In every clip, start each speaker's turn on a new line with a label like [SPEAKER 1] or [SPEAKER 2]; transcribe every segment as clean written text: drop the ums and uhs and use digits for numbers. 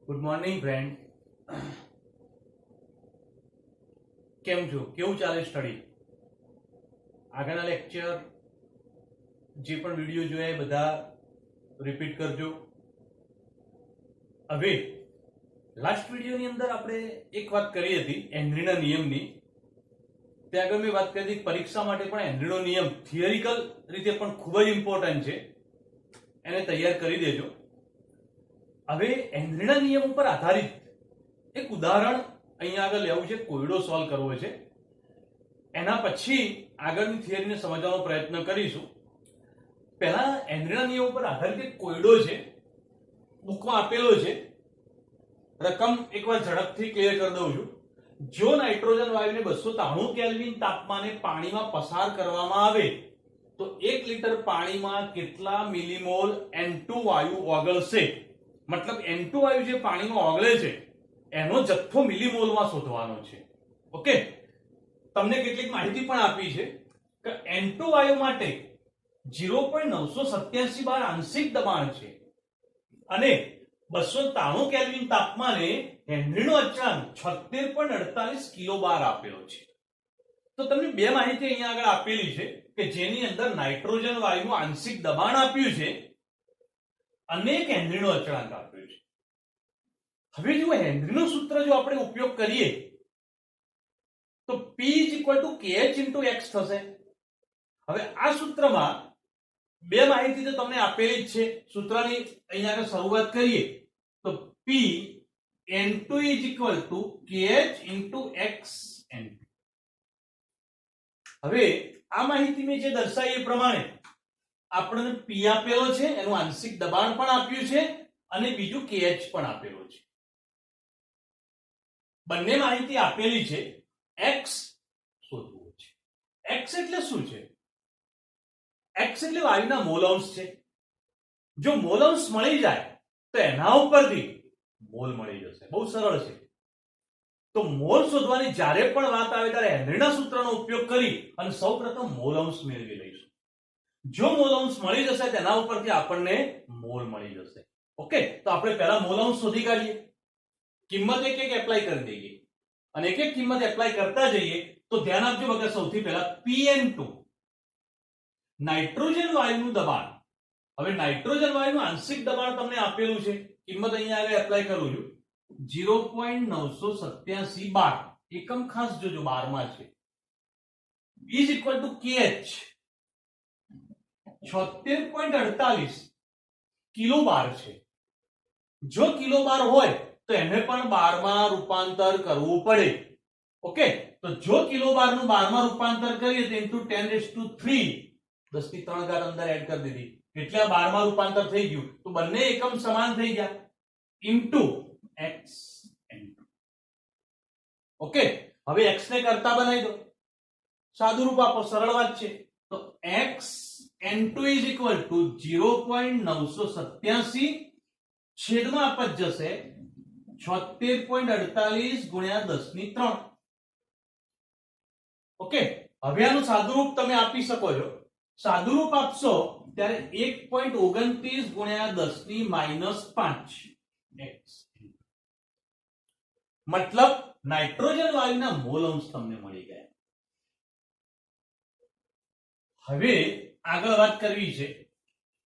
[SPEAKER 1] Good morning friend. કેમ છો? કેવું ચાલે સ્ટડી? આગળના લેક્ચર જે પણ વિડીયો જોયા એ બધા રિપીટ કરજો. હવે લાસ્ટ વિડીયોની અંદર આપણે એક વાત કરી હતી હેનરીના નિયમની. ત્યાં આગળ મેં વાત કરી હતી પરીક્ષા માટે પણ હેનરીનો નિયમ થિયરિકલ રીતે પણ ખૂબ જ ઇમ્પોર્ટન્ટ છે, એને તૈયાર કરી દેજો. હવે હેનરીના નિયમ ઉપર આધારિત એક ઉદાહરણ અહીંયા આગળ લેવું છે, કોયડો સોલ્વ કરવો છે. એના પછી આગળની થિયરીને સમજવાનો પ્રયત્ન કરીશું. પહેલા હેનરીના નિયમ ઉપર આધારિત એક કોયડો છે, બુકમાં આપેલો છે. રકમ એકવાર ઝડપથી ક્લિયર કરી દઉં છું. જો નાઇટ્રોજન વાયુને 293 કેલ્વિન તાપમાને પાણીમાં પસાર કરવામાં આવે તો 1 લિટર પાણીમાં કેટલા મિલીમોલ N2 વાયુ ઓગળશે? મતલબ N2 વાયુ જે પાણીમાં ઓગળે છે એનો જથ્થો મિલીમોલમાં શોધવાનો છે. ઓકે, તમને કેટલીક માહિતી પણ આપી છે કે N2 વાયુ માટે 0.987 બાર આંશિક દબાણ છે અને 293 કેલ્વિન તાપમાને હેનરીનો અચળાંક 76.48 કિલો બાર આપેલો છે. તો તમને બે માહિતી અહીંયા આગળ આપેલી છે કે જેની અંદર નાઇટ્રોજન વાયુનું આંશિક દબાણ આપ્યું છે અને એક હેનરીનો અચળાંક આપ્યો છે. હવે જો હેનરીનું સૂત્ર જો આપણે ઉપયોગ કરીએ તો P KH × X થશે. હવે આ સૂત્રમાં બે માહિતી તો તમને આપેલી જ છે. સૂત્રની અહીંયા આગળ શરૂઆત કરીએ તો P N2 KH × X N2. હવે આ માહિતી મેં જે દર્શાવી એ પ્રમાણે આપણને P આપેલો છે, એનું આંશિક દબાણ પણ આપ્યું છે અને બીજું KH પણ આપેલો છે. બંને માહિતી આપેલી છે. X શોધવું છે. X એટલે શું છે? X એટલે વાયુના મોલ અંશ છે. જો મોલ અંશ મળી જાય તો એના ઉપરથી મોલ મળી જશે. બહુ સરળ છે. તો મોલ શોધવાની જ્યારે પણ વાત આવે ત્યારે હેનરીના સૂત્રનો ઉપયોગ કરી અને સૌપ્રથમ મોલ અંશ મેળવી લઈશું. જો મોલ અંશ મળી જશે તેના ઉપરથી આપણને મોલ મળી જશે. ઓકે, તો આપણે પહેલા મોલ અંશ શોધી કાઢીએ. કિંમત એક એક એપ્લાય કરી દઈએ અને એક એક કિંમત એપ્લાય કરતા જઈએ તો ધ્યાન આપજો બગા. સૌથી પહેલા Pn2 નાઇટ્રોજન વાયુનું દબાણ. હવે નાઇટ્રોજન વાયુનું આંશિક દબાણ તમને આપેલું છે, કિંમત અહીંયા આગળ એપ્લાય કરું છું 0.987 બાર. એકમ ખાસ જોજો, બારમાં છે. Is equal to KH 76.48 kilo bar છે. જો કિલો બાર હોય તો એને પણ બારમાં રૂપાંતર કરવું પડે. ઓકે, તો જો કિલો બાર નું બારમાં રૂપાંતર કરીએ તો ઇન્ટુ 10⁵ 10 ની 3 ઘાત અંદર એડ કરી દીધી એટલે આ બારમાં રૂપાંતર થઈ ગયું. તો બંને એકમ સમાન થઈ ગયા ઇન્ટુ x n2. ઓકે, હવે x ને કરતા બનાવી દો, સાદું રૂપ આપો, સરળ વાત છે. તો x n2 = 0.987 છેદમાં આપત જશે 76.48 ગુણ્યા 10 ની 3. ઓકે, હવે આનું સાદુરૂપ તમે આપી શકો છો. સાદુરૂપ આપશો ત્યારે 1.29 ગુણ્યા 10 ની -5 x. મતલબ નાઇટ્રોજન વાયુના મોલ અંશ તમને મળી ગયા. હવે આગળ વાત કરવી છે.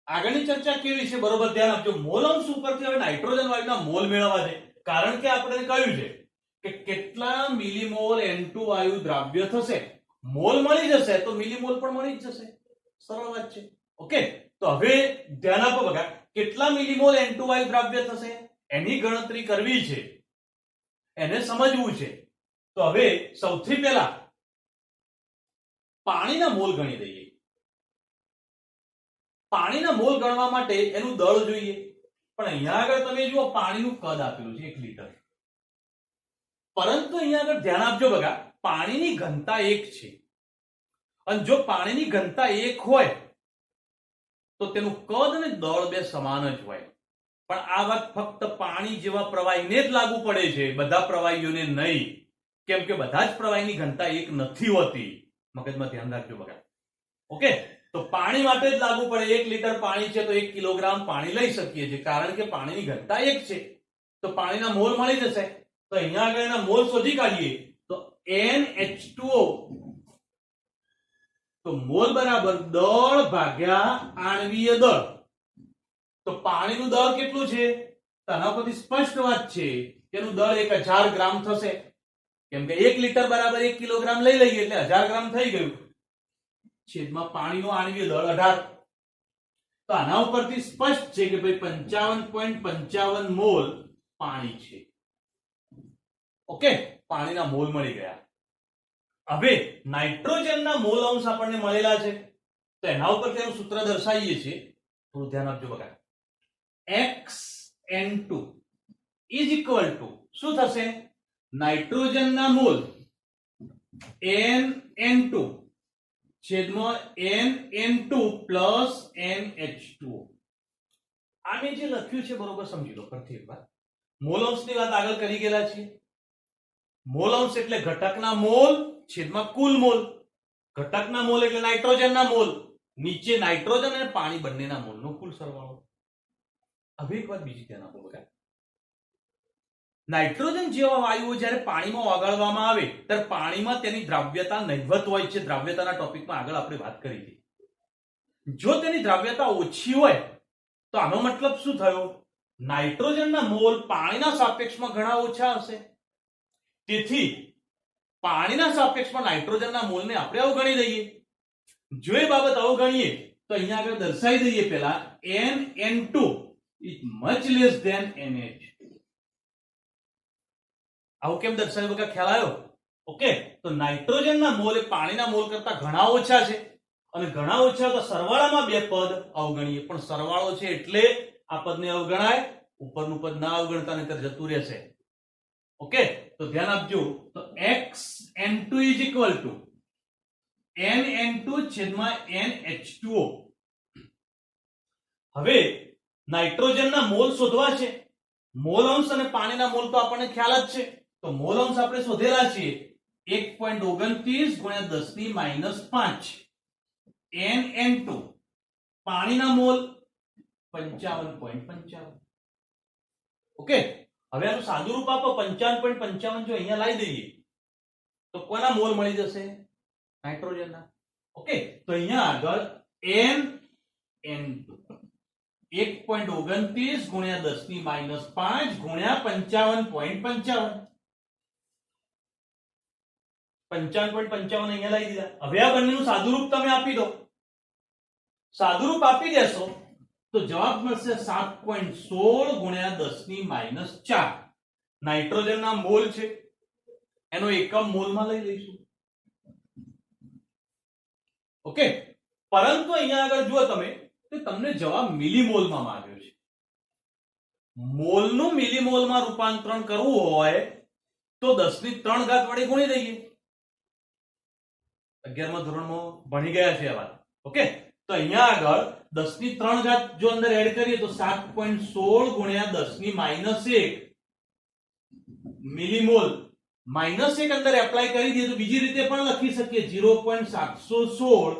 [SPEAKER 1] આગળની ચર્ચા કેવી છે બરોબર ધ્યાન આપજો. મોલ અંશ ઉપરથી હવે નાઇટ્રોજન વાયુના મોલ મેળવવા છે. કારણ કે આપણે કહ્યું છે કે કેટલા મિલીમોલ N2 વાયુ દ્રાવ્ય થશે. મોલ મળી જશે તો મિલીમોલ પણ મળી જ જશે. સરળ વાત છે. ઓકે, તો હવે ધ્યાન આપો બગા. કેટલા મિલીમોલ N2 વાયુ દ્રાવ્ય થશે એની ગણતરી કરવી છે, એને સમજવું છે. તો હવે સૌથી પહેલા પાણીના મોલ ગણી દઈએ. પાણીના મોલ ગણવા માટે એનું દળ જોઈએ. પણ અહીંયા આગળ તમે જુઓ પાણીનું કદ આપેલું છે 1 લિટર. પરંતુ અહીંયા આગળ ધ્યાન આપજો બગા, પાણીની ઘનતા 1 છે અને જો પાણીની ઘનતા 1 હોય તો તેનું કદ અને દળ બે સમાન જ હોય. પણ આ વાત ફક્ત પાણી જેવા પ્રવાહીને જ લાગુ પડે છે, બધા પ્રવાહીઓને નહીં. કેમ કે બધા જ પ્રવાહીની ઘનતા 1 નથી હોતી. મગજમાં ધ્યાન રાખજો બગા. ઓકે, તો પાણી માટે જ લાગુ પડે. 1 લિટર પાણી છે તો 1 કિલોગ્રામ પાણી લઈ શકીએ છીએ કારણ કે પાણીની ઘનતા 1 છે. તો પાણીના મોલ મળી જશે. તો અહીંયા આગળ એના મોલ શોધી કાઢીએ તો NH2O, તો મોલ બરાબર દળ ભાગ્યા આણ્વીય દળ. તો પાણીનું દળ કેટલું છે? તેના પરથી સ્પષ્ટ વાત છે કે એનું દળ 1000 ગ્રામ થશે, કેમ કે 1 લીટર બરાબર 1 કિલોગ્રામ લઈ લઈએ એટલે 1000 ગ્રામ થઈ ગયું. છેદમાં પાણીનું આણ્વીય દળ 18. તો આના ઉપરથી સ્પષ્ટ છે કે ભાઈ 55.55 મોલ પાણી છે. ઓકે, પાણીના મોલ મળી ગયા. હવે નાઇટ્રોજનના મોલ અંશ આપણને મળેલા છે, તો એના ઉપર તેનું સૂત્ર દર્શાવીએ છીએ. થોડું ધ્યાન આપજો બકા. xN2 ઇઝ ઇક્વલ ટુ શું થશે? નાઇટ્રોજનના મોલ NN2 છેદમાં NN2 પ્લસ NH2O. આ મેં જે લખ્યું છે બરોબર સમજી લો ફરીથી એકવાર. મોલ અંશની વાત આગળ કરી ગયેલા છીએ. મોલ અંશ એટલે ઘટકના મોલ છેદમાં કુલ મોલ. ઘટકના મોલ એટલે નાઇટ્રોજનના મોલ, નીચે નાઇટ્રોજન અને પાણી બંનેના મોલનો કુલ સરવાળો. હવે એક વાત બીજી ધ્યાન આપો બકા. નાઇટ્રોજન જેવા વાયુઓ જ્યારે પાણીમાં ઓગાળવામાં આવે ત્યારે પાણીમાં તેની દ્રાવ્યતા નહિવત હોય છે. દ્રાવ્યતાના ટોપિકમાં આગળ આપણે વાત કરી હતી. જો તેની દ્રાવ્યતા ઓછી હોય તો આનો મતલબ શું થયો? નાઇટ્રોજનના મોલ પાણીના સાપેક્ષમાં ઘણા ઓછા હશે. તેથી પાણીના સાપેક્ષમાં નાઇટ્રોજનના મોલને આપણે અવગણી દઈએ. જો એ બાબત અવગણીએ તો અહીંયા આગળ દર્શાવી દઈએ પહેલા NN2 is much less than NH. આવું કેમ દર્શાવ્યું બકા? ખ્યાલ આવ્યો? ઓકે, તો નાઇટ્રોજનના મોલ એ પાણીના મોલ કરતા ઘણા ઓછા છે, અને ઘણા ઓછા તો સરવાળામાં બે પદ અવગણીએ, પણ સરવાળો છે એટલે આ પદને અવગણાય, ઉપરનું પદ ના અવગણતા નહીતર જતું રહેશે. ઓકે, તો ધ્યાન આપજો. તો xN2 is equal to NN2 છેદમાં NH2O. હવે નાઇટ્રોજનના મોલ શોધવા છે. મોલ અંશ અને પાણીના મોલ તો આપણને ખ્યાલ જ છે. તો મોલ અંશ આપણે શોધેલા છીએ 1.29 ગુણ્યા 10 ની -5 NN2. પાણીના મોલ 55.55. ઓકે, હવે આનું સાદું રૂપ આપો 55.55 જો અહીંયા લાવી દઈએ તો કોના મોલ મળી જશે? નાઇટ્રોજનના. ઓકે, તો અહીંયા આગળ NN2 1.29 ગુણ્યા 10 ની -5 ગુણ્યા 55.55. 55.55 અહીંયા લાવી દીધા. હવે આ બંનેનું સાદુરૂપ તમે આપી દો. સાદુરૂપ આપી દેશો તો જવાબ મળશે 7.16 ગુણ્યા 10 ની -4. નાઇટ્રોજનના મોલ છે, એનો એકમ મોલમાં લઈ લઈશું. ઓકે, પરંતુ અહીંયા આગળ જુઓ તમે તો તમને જવાબ મિલીમોલમાં માંગ્યો છે. મોલનું મિલીમોલમાં રૂપાંતરણ કરવું હોય તો 10 ની 3 ઘાત વડે ગુણી દઈએ. 11મા ધોરણમાં ભણી ગયા છે આ વાત. ઓકે, તો અહીંયા આગળ 10 ની 3 ઘાત જો અંદર એડ કરીએ તો 7.16 ગુણ્યા 10 ની -1 મિલીમોલ. -1 અંદર એપ્લાય કરી દઈએ તો બીજી રીતે પણ લખી શકીએ 0.716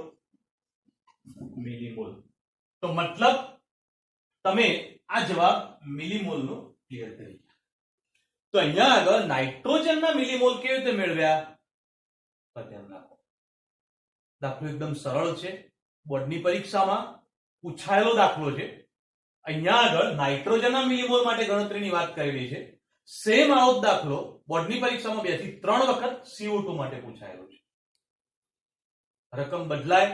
[SPEAKER 1] મિલીમોલ. તો મતલબ તમે આ જવાબ મિલીમોલ નો ક્લિયર કરી. તો અહીંયા આગળ નાઇટ્રોજનના મિલીમોલ કેવી રીતે મેળવ્યા? ધ્યાન રાખો. દાખલો એકદમ સરળ છે, બોર્ડની પરીક્ષામાં પૂછાયેલો દાખલો છે. અહીંયા આગળ નાઇટ્રોજનના મિલીમોલ માટે ગણતરીની વાત કરેલી છે. સેમ આવો દાખલો બોર્ડની પરીક્ષામાં 2 થી 3 વખત CO2 માટે પૂછાયેલો છે. રકમ બદલાય,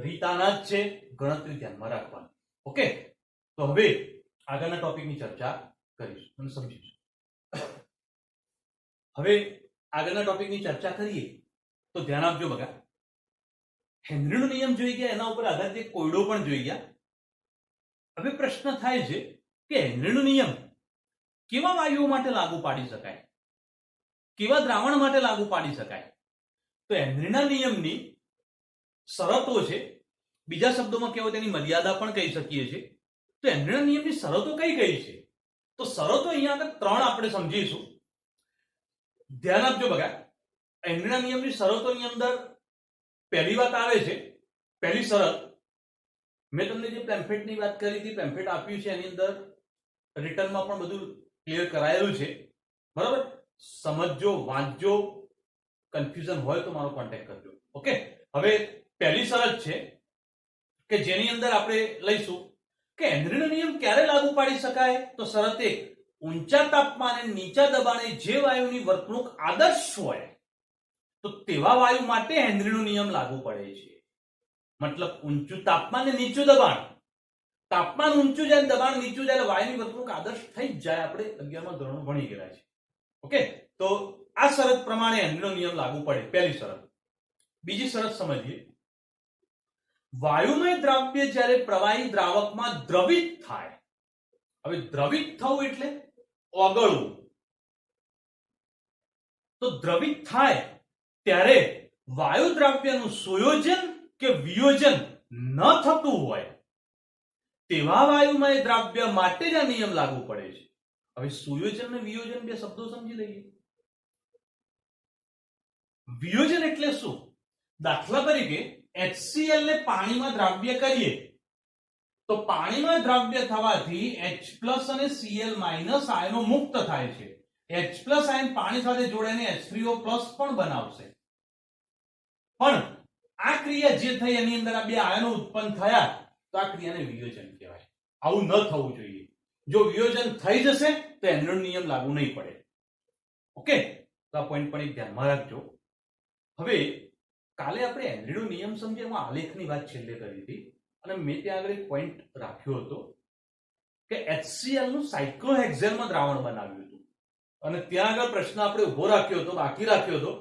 [SPEAKER 1] રીત આના જ છે, ગણતરી ધ્યાનમાં રાખવાની. ઓકે, તો હવે આગળના ટોપિકની ચર્ચા કરીશું અને સમજીશું. હવે આગળના ટોપિકની ચર્ચા કરીએ તો ધ્યાન આપજો બગા. હેનરીનો નિયમ જોઈ ગયા, એના ઉપર આધારિત એક કોયડો પણ જોઈ ગયા. હવે પ્રશ્ન થાય છે કે હેનરીનો નિયમ કેવા વાયુઓ માટે લાગુ પાડી શકાય, કેવા દ્રાવણ માટે લાગુ પાડી શકાય? તો હેનરીના નિયમની શરતો છે, બીજા શબ્દોમાં કહેવો તેની મર્યાદા પણ કહી શકીએ છીએ. તો હેનરીના નિયમની શરતો કઈ કઈ છે? તો શરતો અહીંયા આગળ 3 આપણે સમજીશું. ધ્યાન આપજો બગા. હેનરીના નિયમની શરતોની અંદર પહેલી વાત આવે છે, પહેલી શરત મેં તમને જે પેમ્ફલેટની વાત કરી હતી, પેમ્ફલેટ આપ્યું છે એની અંદર રિટર્નમાં પણ બધું ક્લિયર કરાયેલું છે, બરાબર? સમજજો, વાંચજો, કન્ફ્યુઝન હોય તો મારો કોન્ટેક્ટ કરજો. ઓકે, હવે પહેલી શરત છે કે જેની અંદર આપણે લઈશું કે હેનરીનો નિયમ ક્યારે લાગુ પાડી શકાય. તો શરત 1, ઊંચા તાપમાને નીચા દબાણે જે વાયુની વર્તણૂક આદર્શ હોય તો તેવા વાયુ માટે હેનરીનો નિયમ લાગુ પડે છે. મતલબ ઊંચું તાપમાન ને નીચું દબાણ, તાપમાન ઊંચું જાય દબાણ નીચું જાય, વાયુની વર્તણૂક આદર્શ થઈ જ જાય. આપણે 11મા ધોરણમાં ભણી ગયા છે. ઓકે, તો આ શરત પ્રમાણે હેનરીનો નિયમ લાગુ પડે, પહેલી શરત. બીજી શરત સમજીએ. વાયુમય દ્રવ્ય જ્યારે પ્રવાહી દ્રાવકમાં દ્રવિત થાય, હવે દ્રવિત થવું એટલે ઓગળવું, તો દ્રવિત થાય ત્યારે વાયુ દ્રવ્યનું સુયોજન કે વિયોજન ન થતું હોય તેવા વાયુમય દ્રવ્ય માટે જ આ નિયમ લાગુ પડે છે. હવે સુયોજન અને વિયોજન બે શબ્દો સમજી લઈએ. વિયોજન એટલે શું? દાખલા તરીકે HCl ને પાણીમાં દ્રાવ્ય કરીએ તો પાણીમાં દ્રાવ્ય થવાથી H+ અને Cl- આયનો મુક્ત થાય છે. H+ આયન પાણી સાથે જોડાઈને H3O+ પણ બનાવશે. પણ આ ક્રિયા જે થઈ એની અંદર આ બે આયનો ઉત્પન્ન થયા તો આ ક્રિયાને વિયોજન કહેવાય. આવું ન થવું જોઈએ. જો વિયોજન થઈ જશે તો હેનરીનો નિયમ લાગુ નહીં પડે. ઓકે, તો આ પોઈન્ટ પણ એક ધ્યાનમાં રાખજો. હવે કાલે આપણે હેનરીનો નિયમ સમજીએ, હું આલેખની વાત છેલ્લે કરી હતી અને મેં ત્યાં આગળ એક પોઈન્ટ રાખ્યો હતો કે HCl નું સાયક્લોહેક્સેનમાં દ્રાવણ બનાવ્યું હતું અને ત્યાં આગળ પ્રશ્ન આપણે ઉભો રાખ્યો હતો, બાકી રાખ્યો હતો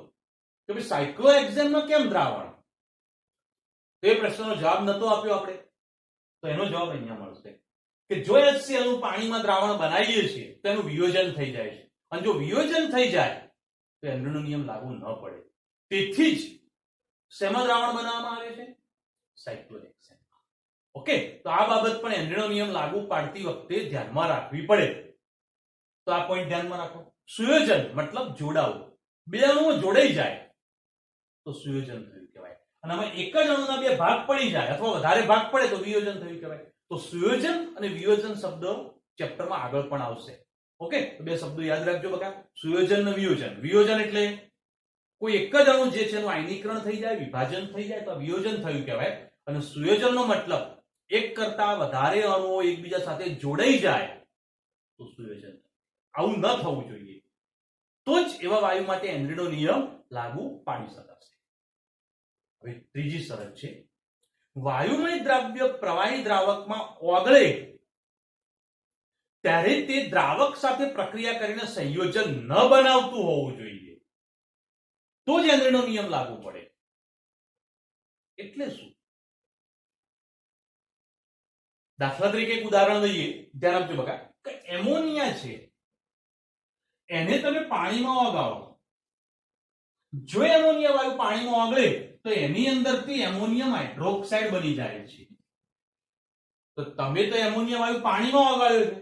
[SPEAKER 1] કે ભાઈ સાયક્લોહેક્સેનમાં કેમ દ્રાવણ? તો એ પ્રશ્નનો જવાબ નતો આપ્યો આપણે, તો એનો જવાબ અહીંયા મળશે કે જો HCl નું પાણીમાં દ્રાવણ બનાવીએ છીએ તો એનું વિયોજન થઈ જાય છે અને જો વિયોજન થઈ જાય તો હેનરીનો નિયમ લાગુ ન પડે. તેથી જ શેમાં દ્રાવણ બનાવવામાં આવે છે? સાયક્લોહેક્સેનમાં. ઓકે, તો આ બાબત પણ હેનરીનો નિયમ લાગુ પાડતી વખતે ધ્યાનમાં રાખવી પડે. તો આ પોઈન્ટ ધ્યાનમાં રાખો. સુયોજન મતલબ જોડાવું, બે અણુઓ જોડાઈ જાય તો સુયોજન થયું કહેવાય. અને આમાં એક જ અણુના બે ભાગ પડી જાય અથવા વધારે ભાગ પડે તો વિયોજન થયું કહેવાય. તો સુયોજન અને વિયોજન શબ્દ ચેપ્ટરમાં આગળ પણ આવશે. ઓકે, તો બે શબ્દો યાદ રાખજો બકા, સુયોજન અને વિયોજન. વિયોજન એટલે કોઈ એક જ અણુ જે છે એનું આયનીકરણ થઈ જાય, વિભાજન થઈ જાય તો વિયોજન થયું કહેવાય. અને સુયોજનનો મતલબ એક કરતા વધારે અણુઓ એકબીજા સાથે જોડાઈ જાય તો સુયોજન. આવું ન થવું જોઈએ. તો જ એવા વાયુ માટે હેનરીનો નિયમ લાગુ પાડી શકાશે. હવે ત્રીજી શરત છે, વાયુમય દ્રવ્ય પ્રવાહી દ્રાવકમાં ઓગળે ત્યારે તે દ્રાવક સાથે પ્રક્રિયા કરીને સંયોજન ન બનાવતું હોવું જોઈએ તો જ હેનરીનો નિયમ લાગુ પડે. એટલે શું? દાખલા તરીકે એક ઉદાહરણ લઈએ, ધ્યાન આપજો બકા, કે એમોનિયા છે એને તમે પાણીમાં ઓગાળો, જો એમોનિયા વાયુ પાણીમાં ઓગળે તો એની અંદરથી એમોનિયમ હાઇડ્રોક્સાઇડ બની જાય છે. તો તમે તો એમોનિયા વાયુ પાણીમાં ઓગાળ્યો છે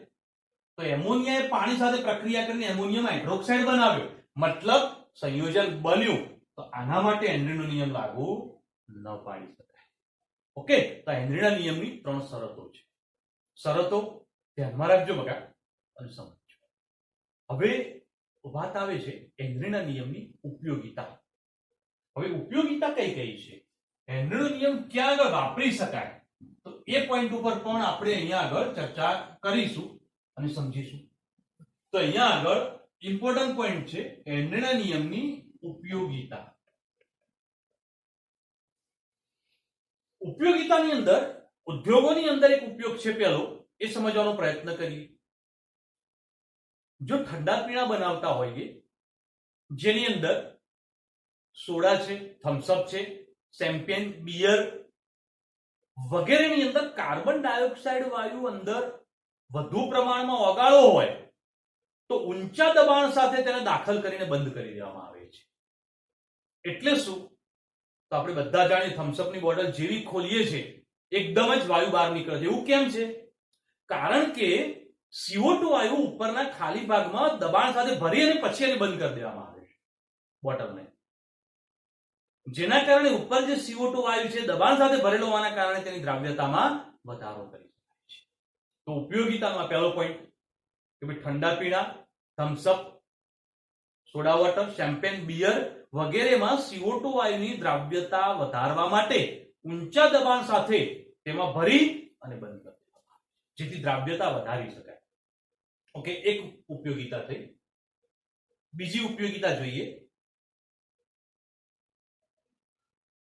[SPEAKER 1] તો એમોનિયાએ પાણી સાથે પ્રક્રિયા કરીને એમોનિયમ હાઇડ્રોક્સાઇડ બનાવ્યો, મતલબ સંયોજન બન્યું. તો આના માટે હેનરીનો નિયમ લાગુ ન પાડી શકાય. ઓકે, તો હેનરીના નિયમની 3 શરતો છે. શરતો ધ્યાનમાં રાખજો બકા અને સમજો. હવે વાત આવે છે હેનરીના નિયમની ઉપયોગિતા. હવે ઉપયોગિતા કઈ કઈ છે? હેનરીનો નિયમ ક્યાં આગળ વાપરી શકાય? તો એ પોઈન્ટ ઉપર પણ આપણે અહીંયા આગળ ચર્ચા કરીશું અને સમજીશું. તો અહીંયા આગળ ઇમ્પોર્ટન્ટ પોઈન્ટ છે હેનરીના નિયમની ઉપયોગિતા. ઉપયોગિતાની અંદર ઉદ્યોગોની અંદર એક ઉપયોગ છે પેલો, એ સમજવાનો પ્રયત્ન કરીએ. જો ઠંડા પીણા બનાવતા હોઈએ જેની અંદર સોડા છે, થમ્સઅપ છે, શેમ્પેન, બિયર વગેરેની અંદર કાર્બન ડાયોક્સાઇડ વાયુ અંદર વધુ પ્રમાણમાં ઓગાળો હોય તો ઊંચા દબાણ સાથે તેને દાખલ કરીને બંધ કરી દેવામાં આવે છે. એટલે શું? તો આપણે બધા જાણીએ થમ્સઅપની બોટલ જેવી ખોલીએ છીએ એકદમ જ વાયુ બહાર નીકળે છે. એવું કેમ છે? કારણ કે CO2 વાયુ ઉપરના ખાલી ભાગમાં દબાણ સાથે ભરી અને પછી એને બંધ કરી દેવામાં આવે છે બોટલને, જેના કારણે ઉપર જે CO2 વાયુ છે દબાણ સાથે ભરેલો હોવાના કારણે તેની દ્રાવ્યતામાં વધારો કરી શકાય છે. તો ઉપયોગિતામાં પહેલો પોઈન્ટ કે ભાઈ ઠંડા પીણા, થમ્સઅપ, સોડા વોટર, શેમ્પેન, બિયર વગેરેમાં CO2 વાયુની દ્રાવ્યતા વધારવા માટે ઊંચા દબાણ સાથે તેમાં ભરી અને બંધ કરી દેવામાં આવે, જેથી દ્રાવ્યતા વધારી શકાય. ઓકે, એક ઉપયોગિતા થઈ. બીજી ઉપયોગિતા જોઈએ.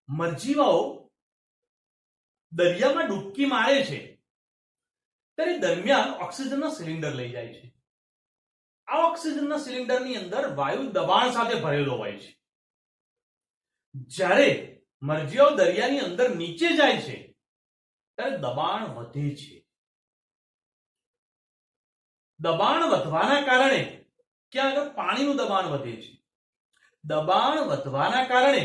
[SPEAKER 1] મરજીવાઓ દરિયામાં ડૂબકી મારે છે ત્યારે દરમિયાન ઓક્સિજનના સિલિન્ડર લઈ જાય છે. આ ઓક્સિજનના સિલિન્ડરની અંદર વાયુ દબાણ સાથે ભરેલો હોય છે. જ્યારે મરજીવાઓ દરિયાની અંદર નીચે જાય છે ત્યારે દબાણ વધે છે. દબાણ વધવાના કારણે ક્યાં આગળ પાણીનું દબાણ વધે છે. દબાણ વધવાના કારણે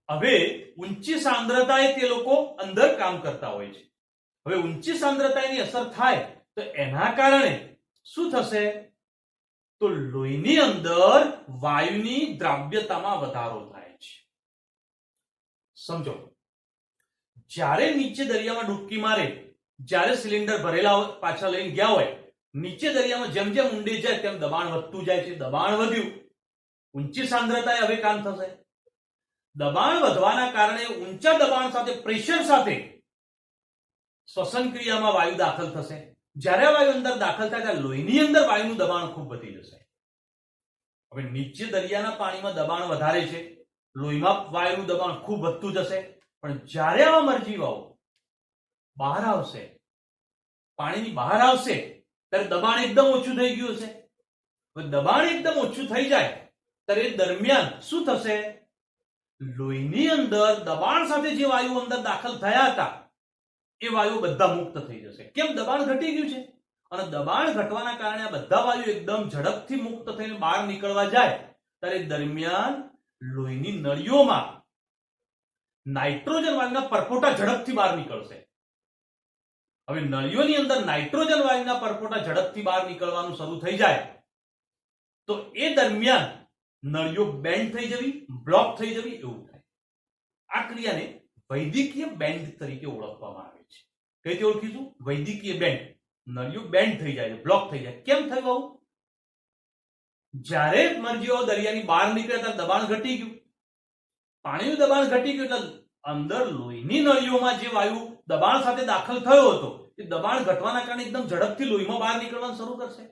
[SPEAKER 1] હવે ઊંચી સાંદ્રતાએ તે લોકો અંદર કામ કરતા હોય છે. હવે ઊંચી સાંદ્રતાની અસર થાય તો એના કારણે શું થશે? તો લોહીની અંદર વાયુની દ્રાવ્યતામાં વધારો થાય છે. સમજો, જ્યારે નીચે દરિયામાં ડૂબકી મારે, જ્યારે સિલિન્ડર ભરેલા પાછા લઈને ગયા હોય, નીચે દરિયામાં જેમ જેમ ઊંડે જાય તેમ દબાણ વધતું જાય છે. દબાણ વધ્યું, ઊંચી સાંદ્રતાએ હવે કામ થશે. દબાણ વધવાના કારણે ઊંચા દબાણ સાથે, પ્રેશર સાથે શ્વસન ક્રિયામાં વાયુ દાખલ થશે. જ્યારે વાયુ અંદર દાખલ થાય ત્યારે લોહીની અંદર વાયુનું દબાણ ખૂબ વધી જશે. હવે નીચે દરિયાના પાણીમાં દબાણ વધારે છે, લોહીમાં વાયુનું દબાણ ખૂબ વધતું જશે. પણ જ્યારે આવા મરજીવાઓ બહાર આવશે, પાણીની બહાર આવશે, ત્યારે દબાણ એકદમ ઓછું થઈ ગયું હશે. હવે દબાણ એકદમ ઓછું થઈ જાય ત્યારે એ દરમિયાન શું થશે? લોહીની અંદર દબાણ સાથે જે વાયુ અંદર દાખલ થયા હતા એ વાયુ બધા મુક્ત થઈ જશે. કેમ? દબાણ ઘટી ગયું છે. અને દબાણ ઘટવાના કારણે આ બધા વાયુ એકદમ ઝડપથી મુક્ત થઈને બહાર નીકળવા જાય ત્યારે દરમિયાન લોહીની નળીઓમાં નાઇટ્રોજન વાયુના પરપોટા ઝડપથી બહાર નીકળશે. હવે નળીઓની અંદર નાઇટ્રોજન વાયુના પરપોટા ઝડપથી બહાર નીકળવાનું શરૂ થઈ જાય તો એ દરમિયાન નળીઓ બેન્ડ થઈ જવી, બ્લોક થઈ જવી એવું થાય. આ ક્રિયાને વૈદિકીય બેન્ડ તરીકે ઓળખવામાં આવે છે. કઈ રીતે ઓળખીશું? વૈદિકીય બેન્ડ. નળીઓ બેન્ડ થઈ જાય, બ્લોક થઈ જાય. કેમ થયું આવું? જ્યારે મરજીઓ દરિયાની બહાર નીકળ્યા ત્યારે દબાણ ઘટી ગયું, પાણીનું દબાણ ઘટી ગયું એટલે અંદર લોહીની નળીઓમાં જે વાયુ દબાણ સાથે દાખલ થયો હતો એ દબાણ ઘટવાના કારણે એકદમ ઝડપથી લોહીમાં બહાર નીકળવાનું શરૂ કરશે.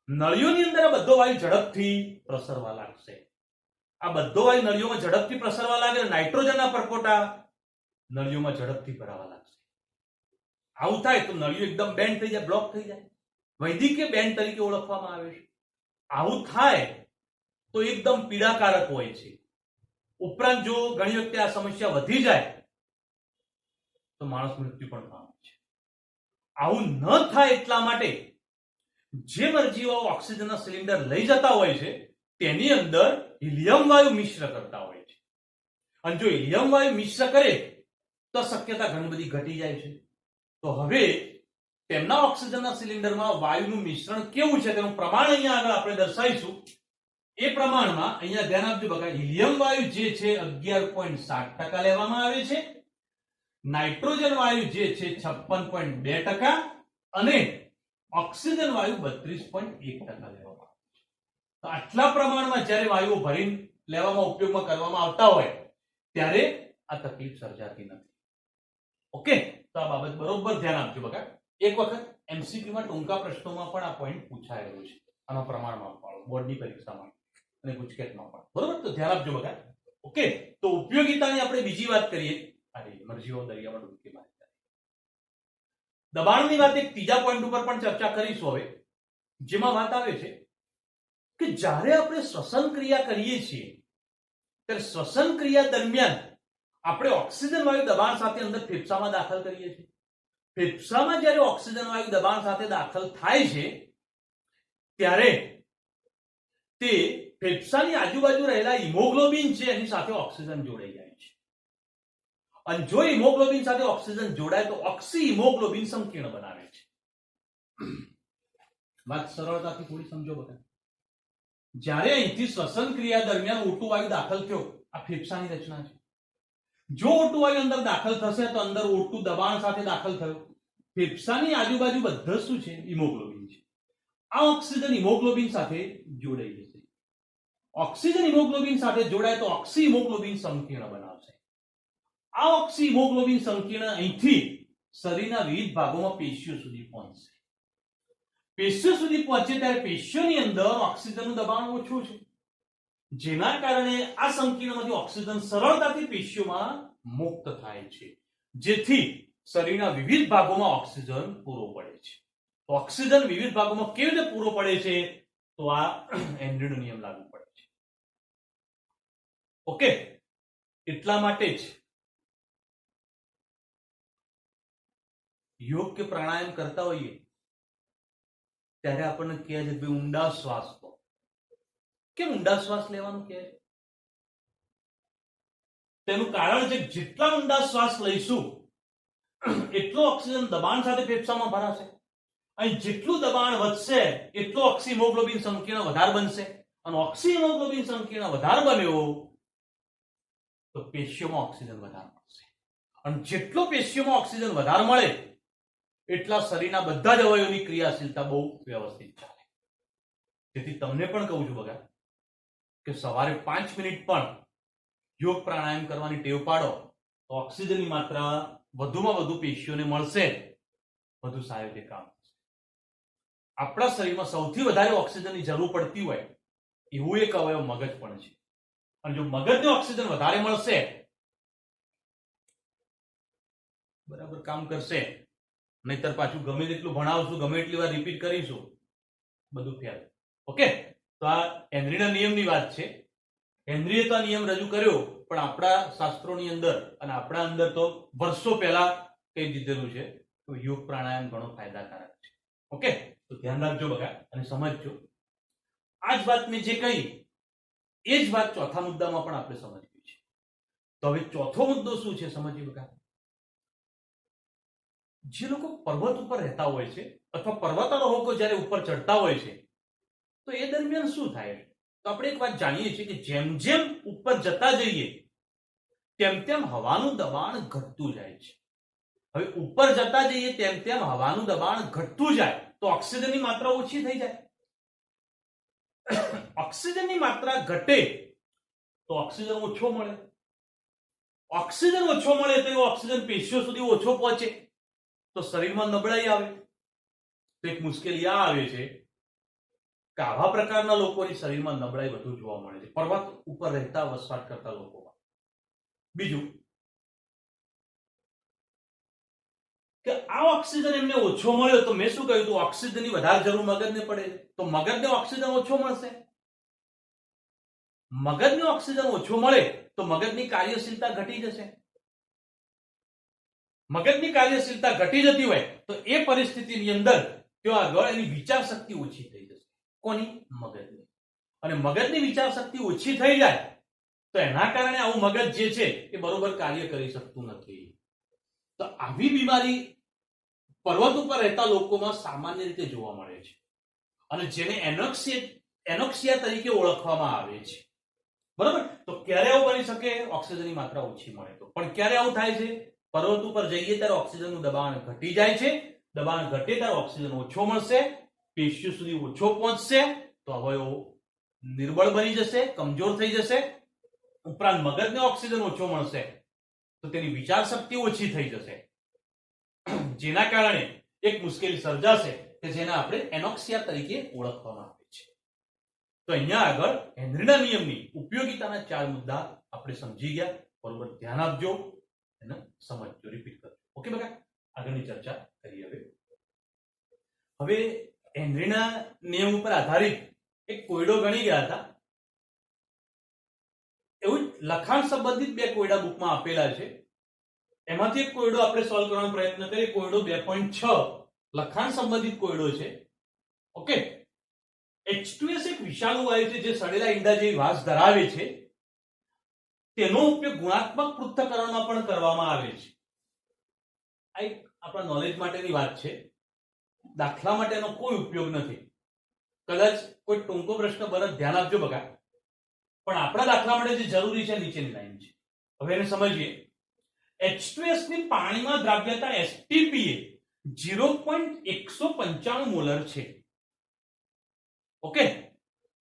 [SPEAKER 1] નળીઓની અંદર આ બધો વાયુ ઝડપથી પ્રસરવા લાગશે. આ બધો વાયુ નળીઓમાં ઝડપથી પ્રસરવા લાગે, નાઇટ્રોજનના પરપોટા નળીઓમાં ઝડપથી ભરાવા લાગશે. આવું થાય તો નળીઓ એકદમ બેન્ડ થઈ જાય, બ્લોક થઈ જાય. વૈદિકીય બેન્ડ તરીકે ઓળખવામાં આવે છે. આવું થાય તો એકદમ પીડાકારક હોય છે. ઉપરાંત જો ઘણી વખતે આ સમસ્યા વધી જાય તો માણસ મૃત્યુ પણ પામે છે. આવું ન થાય એટલા માટે જે મરજીવાઓ ઓક્સિજનના સિલિન્ડર લઈ જતા હોય છે તેની અંદર હિલિયમ વાયુ મિશ્ર કરતા હોય છે. અને જો હિલિયમ વાયુ મિશ્ર કરે તો શક્યતા ઘણી બધી ઘટી જાય છે. તો હવે તેમના ઓક્સિજનના સિલિન્ડરમાં વાયુનું મિશ્રણ કેવું છે તેનું પ્રમાણ અહીંયા આગળ આપણે દર્શાવીશું. એ પ્રમાણમાં અહીંયા ધ્યાન આપજો બકા, હિલિયમ વાયુ જે છે 11.7% લેવામાં આવે છે, નાઇટ્રોજન વાયુ જે છે 56.2% અને ઓક્સિજન વાયુ 32.1% લેવામાં આવે છે. તો આટલા પ્રમાણમાં જ્યારે વાયુઓ ભરીને લેવામાં ઉપયોગમાં કરવામાં આવતા હોય ત્યારે આ તકલીફ સર્જાતી નથી. ઓકે, તો આ બાબત બરોબર ધ્યાન આપજો બકા. એક વખત MCQ માં ટૂંકા પ્રશ્નોમાં પણ આ પોઈન્ટ પૂછાયેલો છે. આનો પ્રમાણમાં પાડો બોર્ડની પરીક્ષામાં અને ગુજકેટમાં પણ. બરોબર, તો ધ્યાન આપજો બકા. ઓકે, તો ઉપયોગિતાની આપણે બીજી વાત કરીએ. અરે મરજીઓ દરિયામાં ડૂબકી મારે. દબાણની વાત એક ત્રીજા પોઈન્ટ ઉપર પણ ચર્ચા કરીશું હવે, જેમાં વાત આવે છે કે જ્યારે આપણે શ્વસન ક્રિયા કરીએ છીએ ત્યારે શ્વસન ક્રિયા દરમિયાન આપણે ઓક્સિજન વાયુ દબાણ સાથે અંદર ફેફસામાં દાખલ કરીએ છીએ. ફેફસામાં જ્યારે ઓક્સિજન વાયુ દબાણ સાથે દાખલ થાય છે ત્યારે તે ફેફસાની આજુબાજુ રહેલા હિમોગ્લોબિન છે એની સાથે ઓક્સિજન જોડાઈ જાય છે. અને જો હિમોગ્લોબિન સાથે ઓક્સિજન જોડાય તો ઓક્સી હિમોગ્લોબિન સંકીર્ણ બનાવે છે. વાત સરળતાથી થોડી સમજો બધા. જ્યારે અહીંથી શ્વસન ક્રિયા દરમિયાન O2 વાયુ દાખલ થયો, આ ફેફસાની રચના છે. જો O2 વાયુ અંદર દાખલ થશે તો અંદર O2 દબાણ સાથે દાખલ થયો. ફેફસાની આજુબાજુ બધા શું છે? હિમોગ્લોબિન છે. આ ઓક્સિજન હિમોગ્લોબિન સાથે જોડાઈ જશે. ઓક્સિજન હિમોગ્લોબિન સાથે જોડાય તો ઓક્સી હિમોગ્લોબિન સંકીર્ણ બનાવશે. આ ઓક્સી હિમોગ્લોબિન સંકીર્ણ અહીંથી શરીરના વિવિધ ભાગોમાં પેશીઓ સુધી પહોંચશે. પેશીઓ સુધી પહોંચે ત્યારે પેશીઓની અંદર ઓક્સિજનનું દબાણ ઓછું છે, જેના કારણે આ સંકીર્ણમાંથી ઓક્સિજન સરળતાથી પેશીઓમાં મુક્ત થાય છે, જેથી શરીરના વિવિધ ભાગોમાં ઓક્સિજન પૂરો પડે છે. તો ઓક્સિજન વિવિધ ભાગોમાં કેવી રીતે પૂરો પડે છે? તો આ હેનરીનો નિયમ લાગુ પડે છે. ઓકે, એટલા માટે જ યોગ કે પ્રાણાયામ કરતા હોઈએ ત્યારે આપણને કહે છે કે ઊંડા શ્વાસ લો. કેમ ઊંડા શ્વાસ લેવાનું કહે છે? તેનું કારણ છે જેટલા ઊંડા શ્વાસ લઈશું એટલો ઓક્સિજન દબાણ સાથે ફેફસામાં ભરાશે, અને જેટલું દબાણ વધશે એટલો ઓક્સી હિમોગ્લોબિન સંકીર્ણ વધારે બનશે, અને ઓક્સી હિમોગ્લોબિન સંકીર્ણ વધારે બન્યો તો પેશીઓમાં ઓક્સિજન વધારે મળશે, અને જેટલો પેશીઓમાં ઓક્સિજન વધારે મળે એટલા શરીરના બધા જ અવયવોની ક્રિયાશીલતા બહુ વ્યવસ્થિત ચાલે. તેથી તમને પણ કહું છું બગા કે સવારે 5 મિનિટ પણ યોગ પ્રાણાયામ કરવાની ટેવ પાડો તો ઓક્સિજનની માત્રા વધુમાં વધુ પેશીઓને મળશે, વધુ સારી રીતે કામ થશે. આપણા શરીરમાં સૌથી વધારે ઓક્સિજનની જરૂર પડતી હોય એવું એક અવયવ મગજ પણ છે, અને જો મગજને ઓક્સિજન વધારે મળશે બરાબર કામ કરશે, નહીતર પાછું ગમે તેટલું ભણાવશું, ગમે એટલી વાર રિપીટ કરીશું, બધું ફેલ. ઓકે, તો આ હેનરીના નિયમની વાત છે. હેનરીએ તો આ નિયમ રજૂ કર્યો, પણ આપણા શાસ્ત્રોની અંદર અને આપણા અંદર તો વર્ષો પહેલા કહી દીધેલું છે તો યોગ પ્રાણાયામ ઘણો ફાયદાકારક છે. ઓકે, તો ધ્યાન રાખજો બગા અને સમજજો. આ જ વાત મેં જે કહી એ જ વાત ચોથા મુદ્દામાં પણ આપણે સમજવી છે. તો હવે ચોથો મુદ્દો શું છે સમજીએ બગા. જે લોકો પર્વત ઉપર રહેતા હોય છે અથવા પર્વતારોહકો જ્યારે ઉપર ચડતા હોય છે તો એ દરમિયાન શું થાય? તો આપણે એક વાત જાણીએ છીએ કે જેમ જેમ ઉપર જતા જઈએ તેમ તેમ હવાનું દબાણ ઘટતું જાય છે. હવે ઉપર જતા જઈએ તેમ તેમ હવાનું દબાણ ઘટતું જાય તો ઓક્સિજનની માત્રા ઓછી થઈ જાય. ઓક્સિજનની માત્રા ઘટે તો ઓક્સિજન ઓછો મળે. ઓક્સિજન ઓછો મળે તો ઓક્સિજન પેશીઓ સુધી ઓછો પહોંચે તો શરીરમાં નબળાઈ આવે. તો એક મુશ્કેલી આ આવે છે કે આવા પ્રકારના લોકોની શરીરમાં નબળાઈ વધુ જોવા મળે છે, પર્વત ઉપર રહેતા વસવાટ કરતા લોકોમાં. બીજું કે આ ઓક્સિજન એમને ઓછો મળ્યો તો મેં શું કહ્યું હતું, ઓક્સિજનની વધારે જરૂર મગજને પડે તો મગજને ઓક્સિજન ઓછો મળશે. મગજને ઓક્સિજન ઓછો મળે તો મગજની કાર્યશીલતા ઘટી જશે. મગજની કાર્યશીલતા ઘટી જતી હોય તો એ પરિસ્થિતિની અંદર તેઓ આગળ એની વિચાર શક્તિ ઓછી થઈ જશે. કોની? મગજની. અને મગજની વિચાર શક્તિ ઓછી થઈ જાય તો એના કારણે આવું મગજ જે છે એ બરોબર કાર્ય કરી શકતું નથી. તો આવી બીમારી પર્વત ઉપર રહેતા લોકોમાં સામાન્ય રીતે જોવા મળે છે, અને જેને એનોક્સિયા તરીકે ઓળખવામાં આવે છે. બરાબર? તો ક્યારે આવું બની શકે? ઓક્સિજનની માત્રા ઓછી મળે તો. પણ ક્યારે આવું થાય છે? પર્વત ઉપર જઈએ ત્યારે ઓક્સિજનનું દબાણ ઘટી જાય છે. દબાણ ઘટે ત્યારે ઓક્સિજન ઓછો મળશે, પેશીઓ સુધી ઓછો પહોંચશે તો અવયવો નિર્બળ બની જશે, કમજોર થઈ જશે. ઉપરાંત મગજને ઓક્સિજન ઓછો મળશે તો તેની વિચાર શક્તિ ઓછી થઈ જશે, જેના કારણે એક મુશ્કેલી સર્જાશે કે જેને આપણે એનોક્સિયા તરીકે ઓળખવામાં આવે છે. તો અહીંયા આગળ હેનરીના નિયમની ઉપયોગિતાના 4 મુદ્દા આપણે સમજી ગયા. બરોબર ધ્યાન આપજો અને સમજજો, રિપીટ કરજો. ઓકે બકા, આગળની ચર્ચા કરીએ. હવે હેનરીના નિયમ ઉપર આધારિત એક કોયડો ગણી ગયા હતા. એવું લખાણ સંબંધિત 2 કોયડા બુકમાં આપેલા છે. એમાંથી એક કોયડો આપણે સોલ્વ કરવાનો પ્રયત્ન કરીએ. કોયડો 2.6 લખાણ સંબંધિત કોયડો છે. ઓકે, H2S એક વિષાણુ વાયુ છે જે સડેલા ઈંડા જેવી વાસ ધરાવે છે. તેનો ઉપયોગ ગુણાત્મક પૃથ્થકરણમાં પણ કરવામાં આવે છે. આ એક આપણા નોલેજ માટેની વાત છે. દાખલા માટે એનો કોઈ ઉપયોગ નથી. કદાચ કોઈ ટૂંકો પ્રશ્ન બરાબર ધ્યાન આપજો બગા. પણ આપણા દાખલા માટે જે જરૂરી છે નીચેની લાઈન છે. હવે એને સમજીએ. H2S ની પાણીમાં દ્રાવ્યતા STP એ 0.195 મોલર છે. ઓકે,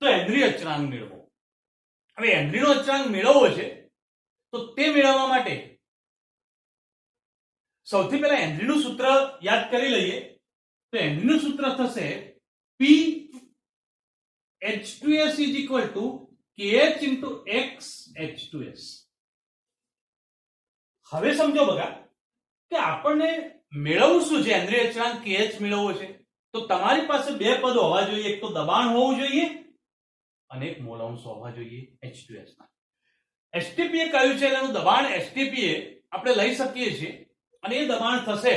[SPEAKER 1] તો હેનરી અચળાંક મેળવો. હવે હેનરીનો અચળાંક મેળવવો છે તો તે મેળવવા માટે સૌથી પહેલા હેનરીનું સૂત્ર યાદ કરી લઈએ. તો હેનરીનું સૂત્ર થશે P H2S is equal to KH into X H2S. હવે સમજો બગા કે આપણને મેળવવું શું છે, હેનરી અચળાંક KH મેળવવો છે તો તમારી પાસે બે પદ હોવા જોઈએ. એક તો દબાણ હોવું જોઈએ અને એક મોલ અંશ હોવા જોઈએ H2S ના. STPA કહ્યું છે એનું દબાણ STPA આપણે લઈ શકીએ છીએ અને એ દબાણ થશે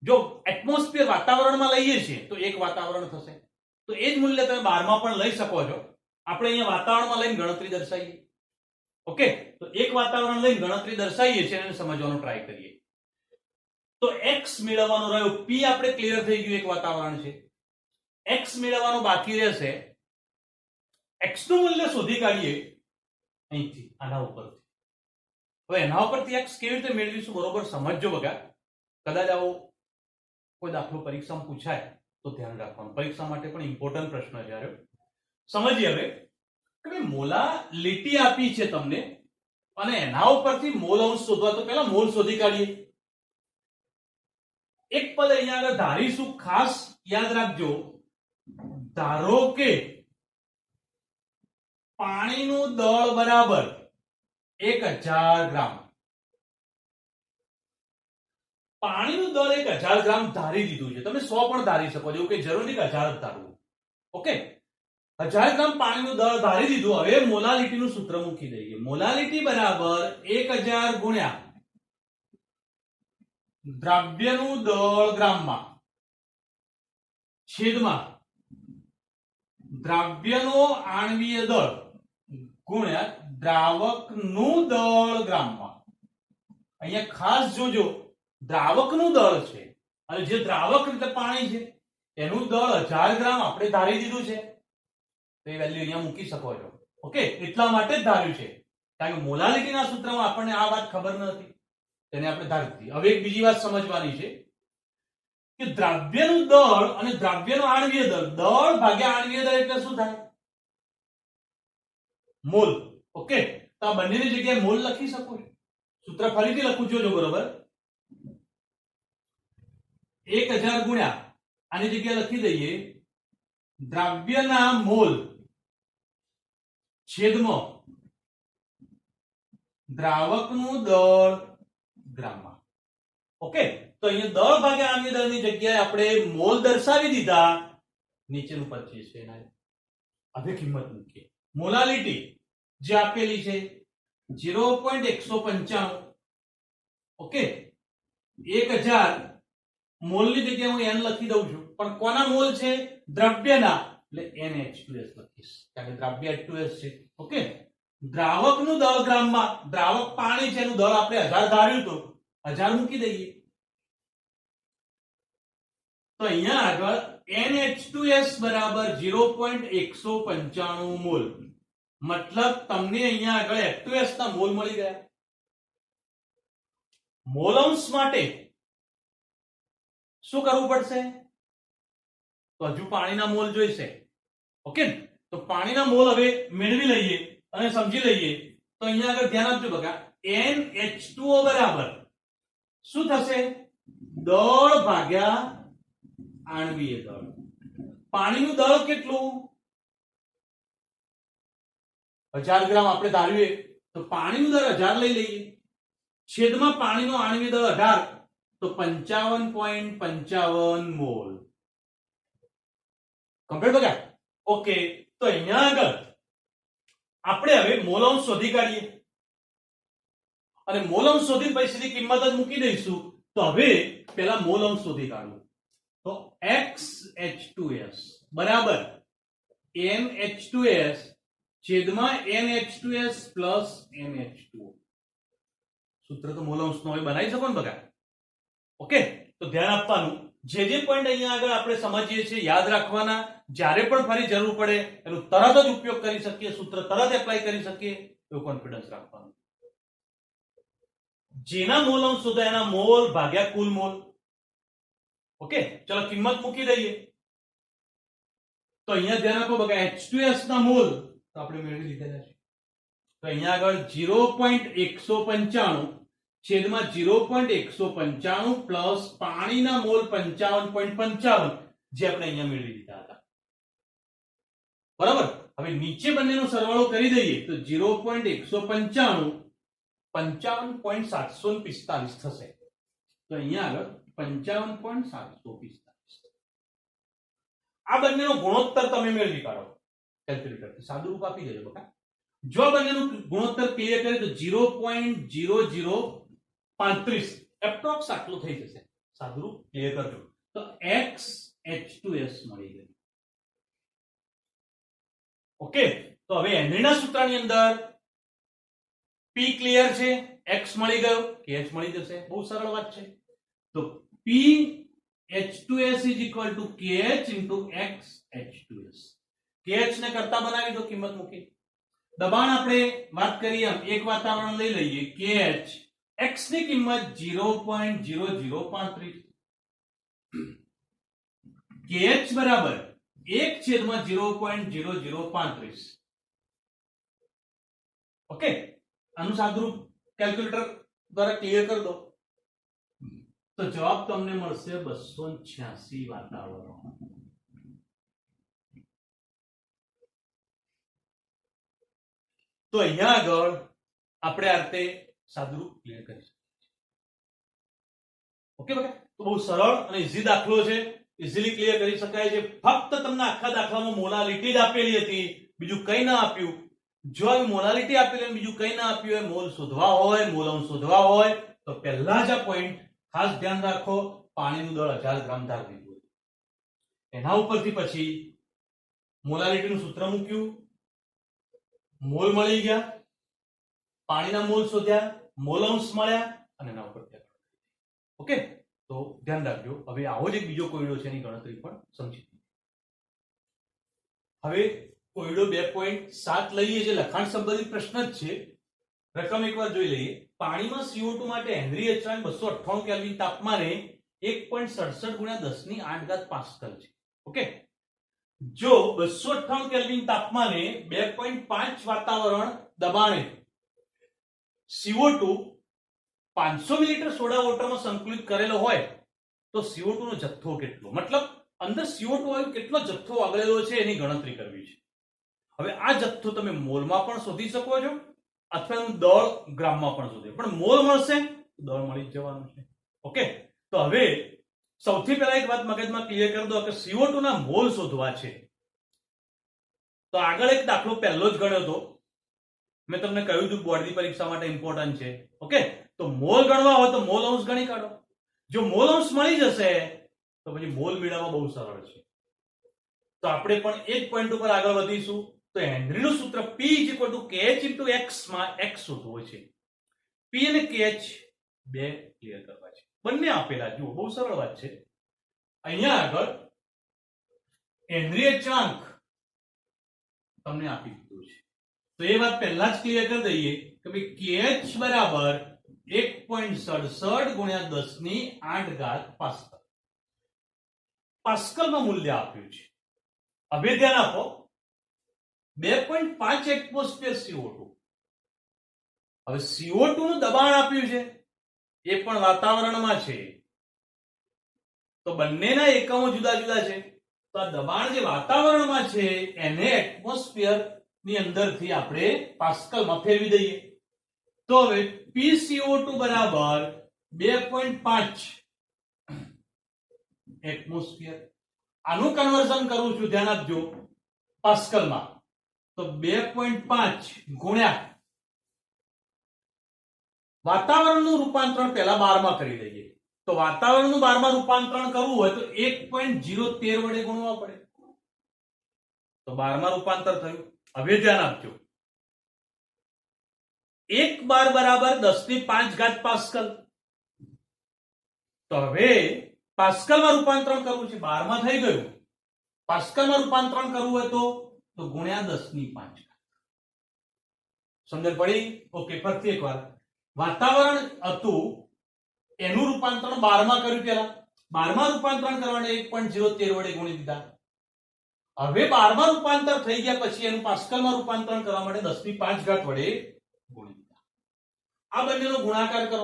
[SPEAKER 1] જો એટમોસ્ફિયર વાતાવરણમાં લઈએ છીએ તો એક વાતાવરણ થશે. તો એ જ મૂલ્ય તમે 12 માં પણ લઈ શકો છો. આપણે અહીંયા વાતાવરણમાં લઈને ગણતરી દર્શાવીએ. ઓકે, તો એક વાતાવરણ લઈને ગણતરી દર્શાવીએ છીએ અને સમજવાનો ટ્રાય કરીએ. તો x મેળવવાનો રહ્યો. p આપણે ક્લિયર થઈ ગયું, એક વાતાવરણ છે. x મેળવવાનું બાકી રહેશે. x નું મૂલ્ય શોધી કાઢીએ અહીંથી, આના ઉપરથી. હવે એના ઉપરથી x કેવી રીતે મેળવીશું બરોબર સમજજો બગા. કદાચ આવો કોઈ દાખલો પરીક્ષામાં પૂછાય તો ધ્યાન રાખવાનું. પરીક્ષા માટે પણ ઇમ્પોર્ટન્ટ પ્રશ્ન છે. સમજીએ હવે કે મોલા લીટી આપી છે તમને અને એના ઉપરથી મોલ અંશ શોધવા. તો પહેલા મોલ શોધી કાઢીએ. એક પદ અહીંયા આગળ ધારીશું, ખાસ યાદ રાખજો. ધારો કે પાણીનું દળ બરાબર 1000 ગ્રામ. પાણીનું દળ 1000 ગ્રામ ધારી દીધું છે. તમે 100 પણ ધારી શકો છો, કે જરૂર નથી કે 1000 જ ધારવું. ઓકે, 1000 ગ્રામ પાણીનું દળ ધારી દીધું. હવે મોલાલિટીનું સૂત્ર મૂકી દઈએ. મોલાલિટી બરાબર 1000 ગુણ્યા દ્રવ્યનું દળ ગ્રામમાં છેદમાં દ્રવ્યનો આણ્વીય દળ ગુણ્યા દ્રાવકનું દળ ગ્રામમાં. અહીંયા ખાસ જોજો, દ્રાવકનું દળ છે અને જે દ્રાવક એટલે પાણી છે એનું દળ 1000 ગ્રામ આપણે ધારી દીધું છે. તો એ વેલ્યુ અહીંયા મૂકી શકો છો. ઓકે, એટલા માટે જ ધાર્યું છે કારણ કે મોલાલિટીના સૂત્રમાં આપણને આ વાત ખબર નથી, તેને આપણે ધારી દીધી. હવે એક બીજી વાત સમજવાની છે કે દ્રવ્યનું દળ અને દ્રવ્યનો આણ્વીય દળ, દળ ભાગ્યા આણ્વીય દળ એટલે શું થાય? મોલ. ઓકે, તો આ બંનેની જગ્યાએ મોલ લખી શકો છો. સૂત્ર ફરીથી લખું જોજો બરોબર. 1000 ગુણ્યા આની જગ્યાએ લખી દઈએ દ્રવ્યના મોલ છેદમાં દ્રાવકનું દળ ગ્રામમાં. ઓકે, તો અહીંયા દળ ભાગ્યા આણ્વીય દળની જગ્યાએ આપણે મોલ દર્શાવી દીધા. નીચેનું પદ છે એના હવે કિંમત મૂકીએ. મોલાલિટી જે આપેલી છે 0.195. ઓકે, 1000 મોલની જગ્યાએ હું n લખી દઉં છું, પણ કોના મોલ છે? દ્રવ્યના, એટલે NH2S લખીશ કારણ કે દ્રવ્ય H2S છે. ઓકે, દ્રાવકનું દળ ગ્રામમાં, દ્રાવક પાણી છે એનું દળ આપણે 1000 ધાર્યું તો 1000 મૂકી દઈએ. તો અહીંયા આગળ NH2S બરાબર 0.195 મોલ. મતલબ તમને અહીંયા આગળ H2S ના મોલ મળી ગયા. મોલ અંશ માટે શું કરવું પડશે? તો હજુ પાણીના મોલ જોઈશે. ઓકે, તો પાણીના મોલ હવે મેળવી લઈએ અને સમજી લઈએ. તો અહીંયા આગળ ધ્યાન આપજો બકા, NH2O બરાબર શું થશે? દળ ભાગ્યા આણ્વીય દળ. પાણીનું દળ કેટલું? 1000 ગ્રામ આપણે ધારીએ તો પાણીનું દળ 1000 લઈ લઈએ, છેદમાં પાણીનો આણ્વીય દળ 18 તો 55.55 મોલ. કમ્પ્લીટ બગા. ઓકે, તો અહીંયા આગળ આપણે હવે મોલ અંશ શોધી કાઢીએ અને મોલ અંશ શોધી પછી સીધી કિંમત જ મૂકી દઈશું. તો હવે પહેલા મોલ અંશ શોધી કાઢવું. તો XH2S બરાબર NH2S છેદમાં NH2S પ્લસ NH2O. સૂત્ર તો મોલ અંશનો હવે બનાવી શકો ને બગા. ઓકે, તો ધ્યાન આપવાનું. જે પોઈન્ટ અહીંયા આગળ આપણે સમજીએ છીએ યાદ રાખવાના. જ્યારે પણ ફરી જરૂર પડે એનો તરત જ ઉપયોગ કરી શકીએ, સૂત્ર તરત એપ્લાય કરી શકીએ એવો કોન્ફિડન્સ રાખવાનો. જેના મોલ અંશ શોધા એના મોલ ભાગ્યા કુલ મોલ. ઓકે, ચલો કિંમત મૂકી દઈએ. તો અહીંયા ધ્યાન આપો બકા H2S ના મોલ તો આપણે મેળવી લીધેલા છે. તો અહીંયા આગળ 0.195 છેદમાં 0.195 પ્લસ પાણીના મોલ 55.55 જે આપણે અહીંયા મેળવી લીધા હતા. બરાબર. હવે નીચે બંનેનો સરવાળો કરી દઈએ તો 0.195 55.745 થશે. તો અહીંયા આગળ 55.745. આ બંનેનો ગુણોત્તર તમે મેળવી કાઢો કેલ્ક્યુલેટરથી. સાદું રૂપ આપી દેજો બકા. જો આ બંનેનો ગુણોત્તર ક્લિયર કરીએ તો 0.0035 એપ્રોક્સ આટલું થઈ જશે. સાદું રૂપ ક્લિયર કરજો તો x H2S મળી ગયું. ઓકે. તો હવે હેનરીના સૂત્રની અંદર P ક્લિયર છે, x મળી ગયો, KH મળી જશે. બહુ સરળ વાત છે. તો P H2S is equal to KH into X H2S. KH ને કરતા બનાવી દો કિંમત મૂકી. દબાણ આપણે વાત કરીએ એમ એક વાતાવરણ લઈ લઈએ KH. X ની કિંમત 0.0035. KH બરાબર 1/0.0035. ઓકે. આનું સાદુરૂપ કેલ્ક્યુલેટર દ્વારા ક્લિયર કરી દો તો જવાબ તમને મળશે 286 વાતાવરણ. તો અહીંયા આગળ આપણે આ રીતે સાદુરૂપ ક્લિયર કરી શકીએ. ઓકે બકા. તો બહુ સરળ અને ઈઝી દાખલો છે, ઈઝીલી ક્લિયર કરી શકાય છે. ફક્ત તમને આખા દાખલામાં મોલાલિટી જ આપેલી હતી, બીજું કંઈ ના આપ્યું. જો આવી મોલાલિટી આપેલી અને બીજું કંઈ ના આપ્યું હોય, મોલ શોધવા હોય, મોલ અંશ શોધવા હોય તો પહેલા જ આ પોઈન્ટ ખાસ ધ્યાન રાખો. પાણીનું દળ 1000 ગ્રામ ધાર દીધું, એના ઉપરથી પછી મોલાલિટીનું સૂત્ર મૂક્યું, મોલ મળી ગયા, પાણીના મોલ શોધ્યા, મોલ અંશ મળ્યા અને એના ઉપર ઓકે. તો ધ્યાન રાખજો. હવે આવો જ એક બીજો કોયડો છે, એની ગણતરી પણ સમજી. હવે કોયડો 2.7 લઈએ, જે લખાણ સંબંધિત પ્રશ્ન જ છે. રકમ એકવાર જોઈ લઈએ. પાણીમાં CO2 માટે હેનરી અચળાંક 298 કેલ્વિન તાપમાને 1.67 × 10⁸ પાસ્કલ છે. ઓકે. જો 298 કેલ્વિન તાપમાને 2.5 વાતાવરણ દબાણે CO2 500 મિલીલીટર સોડા વોટરમાં સંકલિત કરેલો હોય તો CO2 નો જથ્થો કેટલો, મતલબ અંદર CO2 વાયુ કેટલો જથ્થો આગળેલો છે એની ગણતરી કરવી છે. હવે આ જથ્થો તમે મોલમાં પણ શોધી શકો છો અથવા દળ ગ્રામમાં પણ શોધી, પણ મોલ મળશે દળ મળી જ જવાનું છે. ઓકે. તો હવે સૌથી પહેલા એક વાત મગજમાં ક્લિયર કરી દો કે CO2 ના મોલ શોધવા છે. તો આગળ એક દાખલો પહેલો જ ગણ્યો હતો, મેં તમને કહ્યું હતું બોર્ડની પરીક્ષા માટે ઇમ્પોર્ટન્ટ છે. ઓકે. તો મોલ ગણવા હોય તો મોલ અંશ ગણી કાઢો. જો મોલ અંશ મળી જશે તો પછી મોલ મેળવવા બહુ સરળ છે. તો આપણે પણ એક પોઈન્ટ ઉપર આગળ વધીશું. તો હેનરીનું સૂત્ર P = KH × X માં X શોધવો છે. P અને KH બે ક્લિયર કરવા છે, બંને આપેલા. જુઓ બહુ સરળ વાત છે. અહીંયા આગળ હેનરી અચળાંક તમને આપી દીધું છે, તો એ વાત પહેલા જ ક્લિયર કરી દઈએ કે ભાઈ KH બરાબર 1.67 × 10⁸ પાસ્કલ. પાસ્કલમાં મૂલ્ય આપ્યું છે. હવે ધ્યાન આપો 2.5 એટમોસ્ફિયર CO2. હવે CO2 નું દબાણ આપ્યું છે, એ પણ વાતાવરણમાં છે. તો બંનેના એકમો જુદા જુદા છે. તો આ દબાણ જે વાતાવરણમાં છે એને એટમોસ્ફિયર ની અંદરથી આપણે પાસ્કલમાં ફેરવી દઈએ. તો હવે PCO2 બરાબર 2.5 એટમોસ્ફિયર. આનું કન્વર્ઝન કરું છું, ધ્યાન આપજો, પાસ્કલમાં. તો 2.5 ગુણ્યા વાતાવરણનું રૂપાંતરણ પહેલા 12 માં કરી દઈએ. તો વાતાવરણનું 12 માં રૂપાંતરણ કરવું હોય તો 1.013 વડે ગુણવા પડે. તો 12 માં રૂપાંતર થયું. હવે ધ્યાન આપજો, 1 બાર બરાબર 10⁵ પાસ્કલ. તો હવે પાસ્કલમાં રૂપાંતરણ કરવું છે, 12 માં થઈ ગયું. પાસ્કલમાં રૂપાંતરણ કરવું હોય તો ગુણ્યા 10⁵. સમજણ પડી? ઓકે. ફરીથી એકવાર, વાતાવરણ હતું એનું રૂપાંતરણ 12 માં કર્યું. પેલા 12 માં રૂપાંતરણ કરવાને 1.013 વડે ગુણી દીધા. હવે 12માં રૂપાંતર થઈ ગયા પછી એનું પાસ્કલમાં રૂપાંતરણ કરવા માટે 10⁵ વડે ગુણી દીધા. આ બંનેનો ગુણાકાર કરો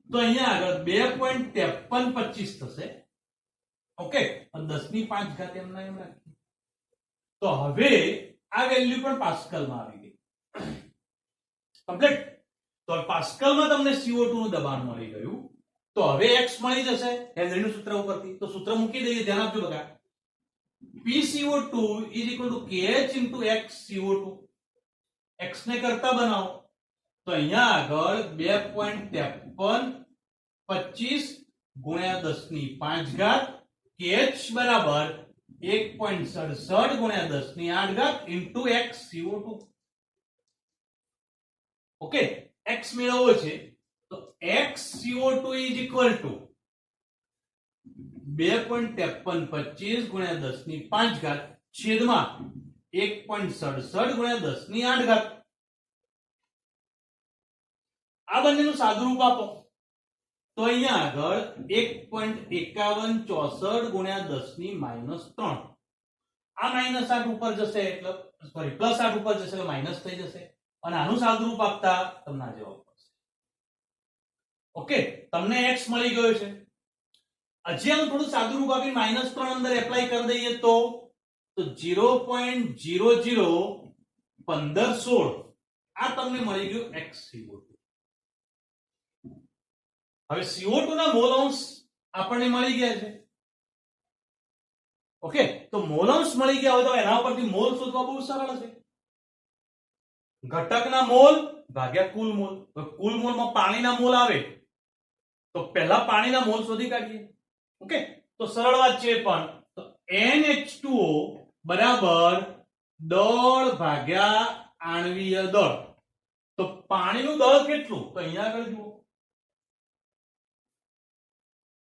[SPEAKER 1] તો અહીંયા આગળ 2.5325 થશે. ઓકે, 10⁵ એમના એમ રાખીએ તો હવે આ વેલ્યુ પણ પાસ્કલમાં આવી ગઈ. કમ્પ્લીટ. તો પાસ્કલમાં તમને CO2 નું દબાણ મળી ગયું. તો હવે x મળી જશે હેનરીનું સૂત્ર ઉપરથી. તો સૂત્ર મૂકી દઈએ, ધ્યાન આપજો બધા. PCO2 KH x CO2. x ને કરતા બનાવો તો અહીંયા આગળ 2.5325 ગુણ્યા 10⁵ KH બરાબર 1.67 ગુણ્યા 10⁸ into x CO2. Okay, x મેળવવો છે તો x CO2 is equal two 2.5325 ગુણ્યા 10⁵ છેદમાં 1.67 ગુણ્યા 10⁸. આ બંનેનું સાદુરૂપ આપો તો અહીંયા આગળ 1.5164 ગુણ્યા 10⁻3. આ -8 ઉપર જશે એટલે સોરી +8 ઉપર જશે એટલે માઈનસ થઈ જશે અને આનું સાદુરૂપ આપતા તમને આ જવાબ મળશે. ઓકે, તમને x મળી ગયો છે. હજી આનું થોડું સાદુરૂપ આપી -3 અંદર એપ્લાય કરી દઈએ તો 0.001516 આ તમને મળી ગયું x CO2. હવે CO2 ના મોલ અંશ આપણને મળી ગયા છે. ઓકે, તો મોલ અંશ મળી ગયા હોય તો એના ઉપરથી મોલ શોધવા બહુ સરળ છે. ઘટકના મોલ ભાગ્યા કુલ મોલ. તો કુલ મોલમાં પાણીના મોલ આવે તો પહેલા પાણીના મોલ શોધી કાઢીએ. ઓકે, તો સરળ વાત છે પણ તો NH2O બરાબર દળ ભાગ્યા આણ્વીય દળ. તો પાણીનું દળ કેટલું? તો અહીંયા આગળ જુઓ,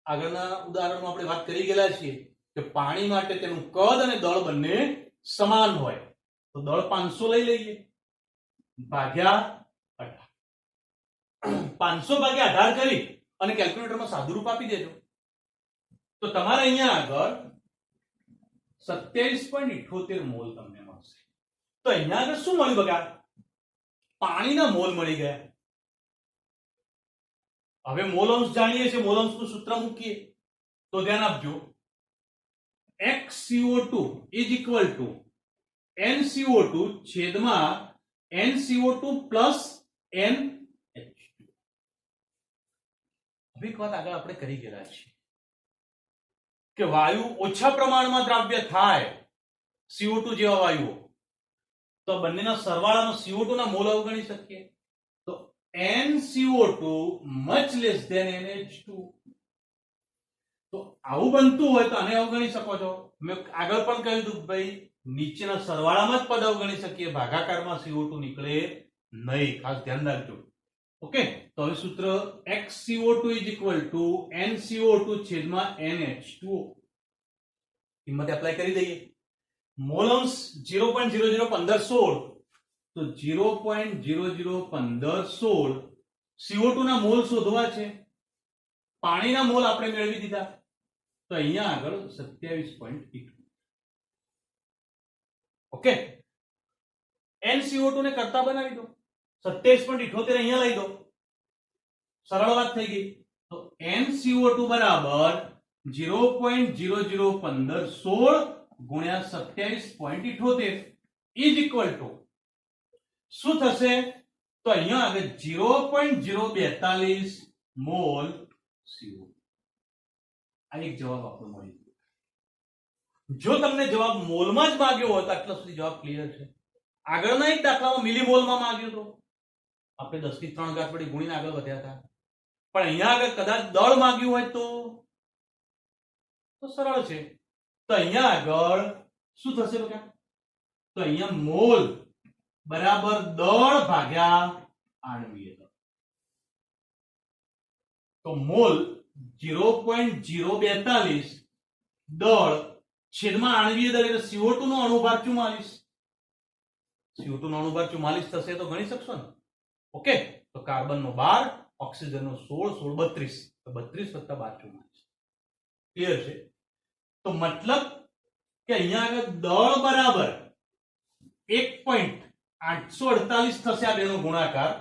[SPEAKER 1] આગળના ઉદાહરણમાં આપણે વાત કરી ગયેલા છીએ કે પાણી માટે તેનું કદ અને દળ બંને સમાન હોય. તો દળ 500 લઈ લઈએ ભાગ્યા 18. 500 ભાગ્યા 18 કરી અને કેલ્ક્યુલેટરમાં સાદુરૂપ આપી દેજો તો તમારે અહીંયા આગળ 27.78 મોલ તમને મળશે. તો અહીંયા આગળ શું મળ્યું બગા? પાણીના મોલ મળી ગયા. હવે મોલ અંશ જાણીએ છીએ, મોલ અંશનું સૂત્ર મૂકીએ તો ધ્યાન આપજો. xCO2 is equal two nCO2 છેદમાં nCO2 પ્લસ NH2. હવે એક વાત આગળ આપણે કરી ગયા છીએ કે વાયુ ઓછા પ્રમાણમાં દ્રાવ્ય થાય CO2 જેવા વાયુઓ તો બંનેના સરવાળાનો CO2 ના મોલ અવગણી શકીએ. તો nCO2 much less than NH2. તો આવું બનતું હોય તો આને અવગણી શકો છો. મેં આગળ પણ કહ્યું હતું ભાઈ નીચેના સરવાળામાં જ પદ અવગણી શકીએ, ભાગાકારમાં CO2 નીકળે નહીં, ખાસ ધ્યાન રાખજો. ઓકે, તો હવે સૂત્ર xCO2 is equal two nCO2 છેદમાં NH2O. કિંમત એપ્લાય કરી દઈએ. મોલ અંશ 0.001516 તો 0.001516 CO2 ના મોલ શોધવા છે. પાણીના મોલ આપણે મેળવી દીધા તો અહીંયા આગળ 27.1. ઓકે, nCO2 ને કરતા બનાવી દો. 27.78 અહીંયા લઈ દો. સરળ વાત થઈ ગઈ. તો nCO2 બરાબર 0.001516 ગુણ્યા 27.78 ઇઝ ઇક્વલ ટુ શું થશે? તો અહીંયા આગળ 0.042 મોલ CO2. આ એક જવાબ આપણો મળી ગયો. જો તમને જવાબ મોલમાં જ માંગ્યો હોય તો આટલા સુધી જવાબ ક્લિયર છે. આગળના એક દાખલામાં મિલીમોલમાં માંગ્યો તો આપણે 10⁵ વડે ગુણીને આગળ વધ્યા હતા. પણ અહીંયા આગળ કદાચ દળ માંગ્યું હોય તો સરળ છે. તો અહીંયા આગળ શું થશે બકા? તો અહીંયા મોલ બરાબર દળ ભાગ્યા આણ્વીય દળ. તો મોલ 0.042 દળ છેદમાં આણ્વીય દળ એટલે CO2 નો અણુભાર 44. CO2 નો અણુભાર 44 થશે તો ગણી શકશો ને. ઓકે, તો કાર્બન નો 12, ઓક્સિજન નો 16, 16 32 તો 32 + 12 44. ક્લિયર છે? તો મતલબ કે અહીંયા આગળ દળ બરાબર 1.848 થશે આ બેનો ગુણાકાર,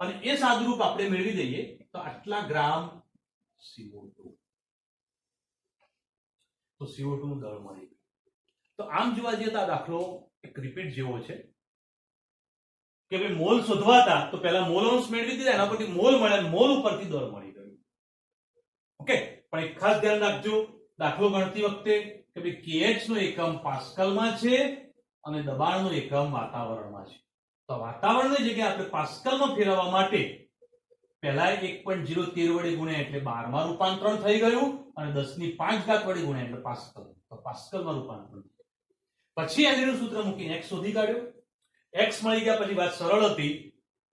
[SPEAKER 1] અને એ સાદુરૂપ આપણે મેળવી દઈએ તો આટલા ગ્રામ CO2, તો CO2 નું દળ મળી ગયું. તો આમ જોવા જઈએ તો આ દાખલો એક રિપીટ જેવો છે કે ભાઈ મોલ શોધવાતા તો પહેલા મોલ અંશ મેળવી દીધા, એના પરથી મોલ મળ્યા, મોલ ઉપરથી દળ મળી ગયું. ઓકે, પણ એક ખાસ ધ્યાન રાખજો દાખલો ગણતી વખતે કે ભાઈ KH નો એકમ પાસ્કલમાં છે અને દબાણનો એકમ વાતાવરણમાં છે. તો વાતાવરણની જગ્યાએ આપણે પાસ્કલમાં ફેરવવા માટે પહેલા 1.013 વડે ગુણ્યા એટલે 12 માં રૂપાંતરણ થઈ ગયું, અને 10⁵ વડે ગુણ્યા એટલે પાસ્કલ, તો પાસ્કલમાં રૂપાંતરણ. પછી હેનરીનું સૂત્ર મૂકીને x શોધી કાઢ્યો. x મળી ગયા પછી વાત સરળ હતી,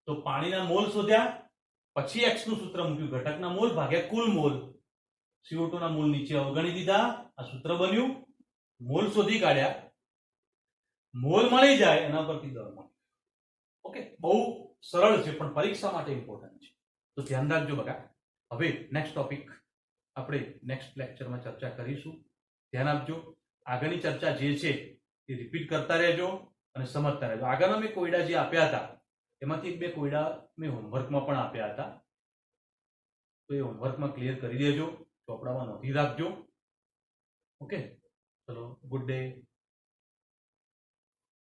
[SPEAKER 1] તો પાણીના મોલ શોધ્યા, પછી x નું સૂત્ર મૂક્યું, ઘટકના મોલ ભાગ્યા કુલ મોલ. CO2 ના મોલ નીચે અવગણી દીધા, આ સૂત્ર બન્યું. મોલ શોધી કાઢ્યા, મોલ મળી જાય એના પરથી દળ મળે. ઓકે, બહુ સરળ છે પણ પરીક્ષા માટે ઇમ્પોર્ટન્ટ છે, તો ધ્યાન રાખજો બકા. હવે નેક્સ્ટ ટોપિક આપણે નેક્સ્ટ લેક્ચરમાં ચર્ચા કરીશું. ધ્યાન આપજો. આગળની ચર્ચા જે છે એ રિપીટ કરતા રહેજો અને સમજતા રહેજો. આગળના મેં કોયડા જે આપ્યા હતા એમાંથી 1-2 કોયડા મેં હોમવર્કમાં પણ આપ્યા હતા, તો એ હોમવર્કમાં ક્લિયર કરી દેજો, ચોપડામાં નોંધી રાખજો. ઓકે, ચલો, ગુડ ડે.